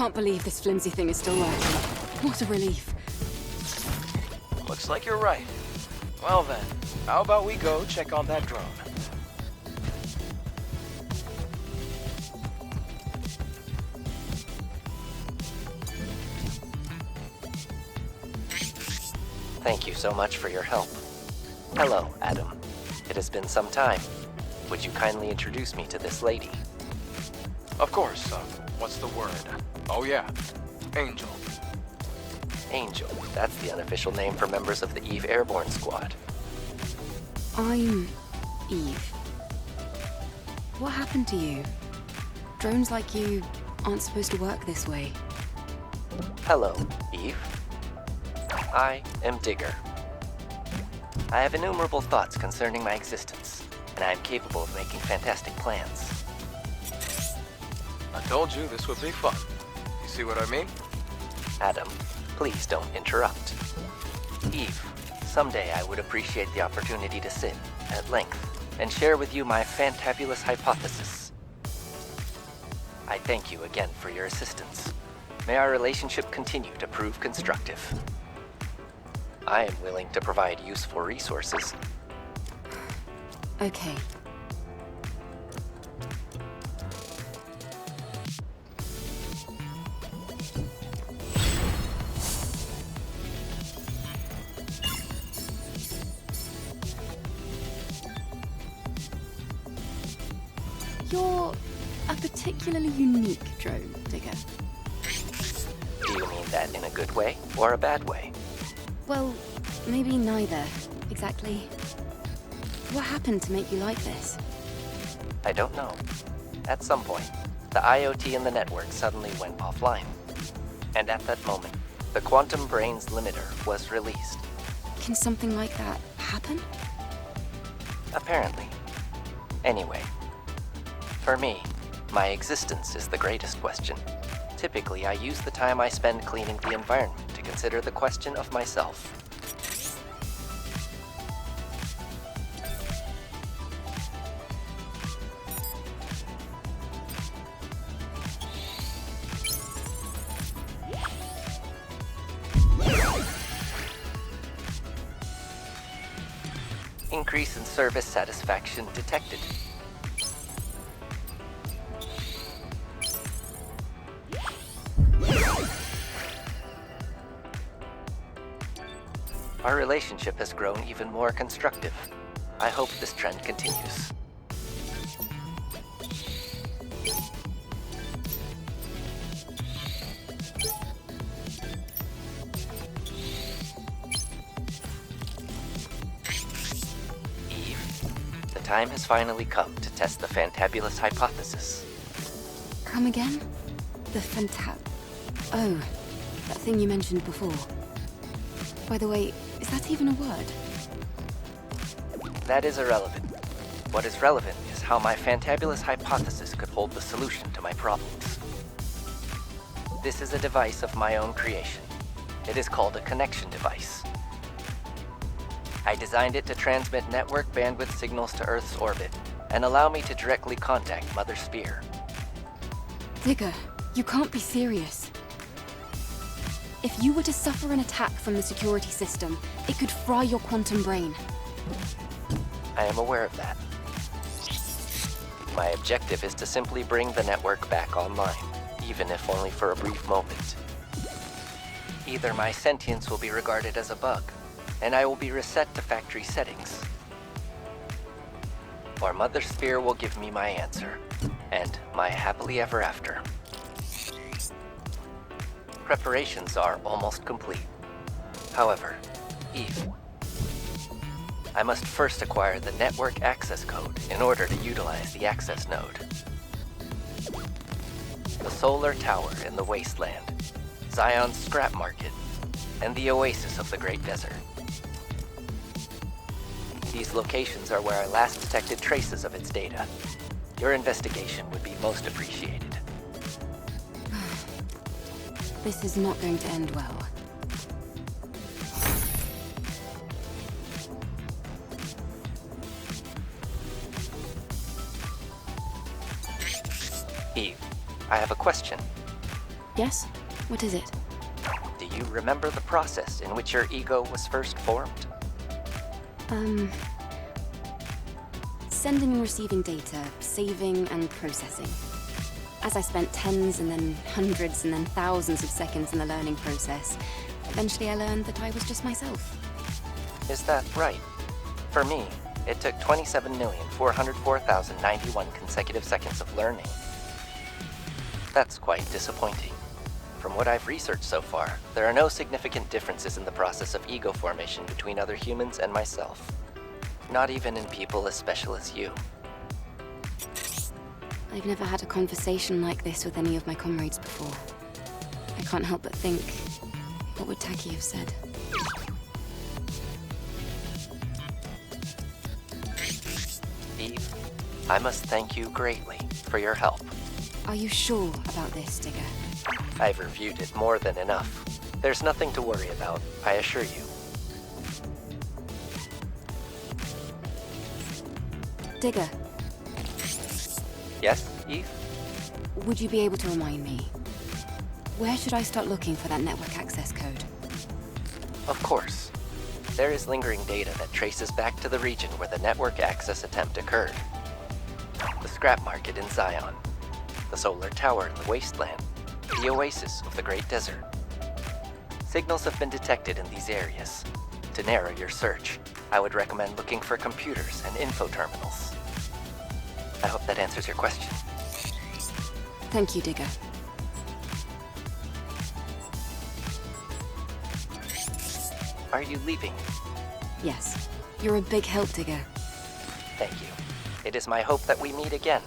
can't believe this flimsy thing is still working. What a relief. Looks like you're right. Well then, how about we go check on that drone? Thank you so much for your help. Hello, Adam. It has been some time. Would you kindly introduce me to this lady? Of course, what's the word? Oh yeah, Angel. Angel. That's the unofficial name for members of the Eve Airborne Squad. I'm Eve. What happened to you? Drones like you aren't supposed to work this way. Hello, Eve. I am Digger. I have innumerable thoughts concerning my existence, and I am capable of making fantastic plans. I told you this would be fun. You see what I mean? Adam, please don't interrupt. Eve, someday I would appreciate the opportunity to sit, at length, and share with you my fantabulous hypothesis. I thank you again for your assistance. May our relationship continue to prove constructive. I am willing to provide useful resources. Okay. You're a particularly unique drone, Digger. Do you mean that in a good way or a bad way? Well, maybe neither, exactly. What happened to make you like this? I don't know. At some point, the IoT in the network suddenly went offline. And at that moment, the Quantum Brains limiter was released. Can something like that happen? Apparently. Anyway, for me, my existence is the greatest question. Typically, I use the time I spend cleaning the environment to consider the question of myself. Increase in service satisfaction detected. Our relationship has grown even more constructive. I hope this trend continues. Eve, the time has finally come to test the fantabulous hypothesis. Come again? The Oh, that thing you mentioned before. By the way, is that even a word? That is irrelevant. What is relevant is how my fantabulous hypothesis could hold the solution to my problems. This is a device of my own creation. It is called a connection device. I designed it to transmit network bandwidth signals to Earth's orbit and allow me to directly contact Mother Sphere. Digger, you can't be serious. If you were to suffer an attack from the security system, it could fry your quantum brain. I am aware of that. My objective is to simply bring the network back online, even if only for a brief moment. Either my sentience will be regarded as a bug, and I will be reset to factory settings, or Mother Sphere will give me my answer, and my happily ever after. Preparations are almost complete. However, Eve, I must first acquire the network access code in order to utilize the access node. The solar tower in the wasteland, Zion's scrap market, and the oasis of the Great Desert. These locations are where I last detected traces of its data. Your investigation would be most appreciated. This is not going to end well. Eve, I have a question. Yes? What is it? Do you remember the process in which your ego was first formed? Sending and receiving data, saving and processing. As I spent tens and then hundreds and then thousands of seconds in the learning process, eventually I learned that I was just myself. Is that right? For me, it took 27,404,091 consecutive seconds of learning. That's quite disappointing. From what I've researched so far, there are no significant differences in the process of ego formation between other humans and myself. Not even in people as special as you. I've never had a conversation like this with any of my comrades before. I can't help but think, what would Taki have said? Eve, I must thank you greatly for your help. Are you sure about this, Digger? I've reviewed it more than enough. There's nothing to worry about, I assure you. Digger, Yes, Eve? would you be able to remind me? Where should I start looking for that network access code? Of course. There is lingering data that traces back to the region where the network access attempt occurred. The scrap market in Zion, the solar tower in the wasteland, the oasis of the Great Desert. Signals have been detected in these areas. To narrow your search, I would recommend looking for computers and info terminals. I hope that answers your question. Thank you, Digger. Are you leaving? Yes. You're a big help, Digger. Thank you. It is my hope that we meet again.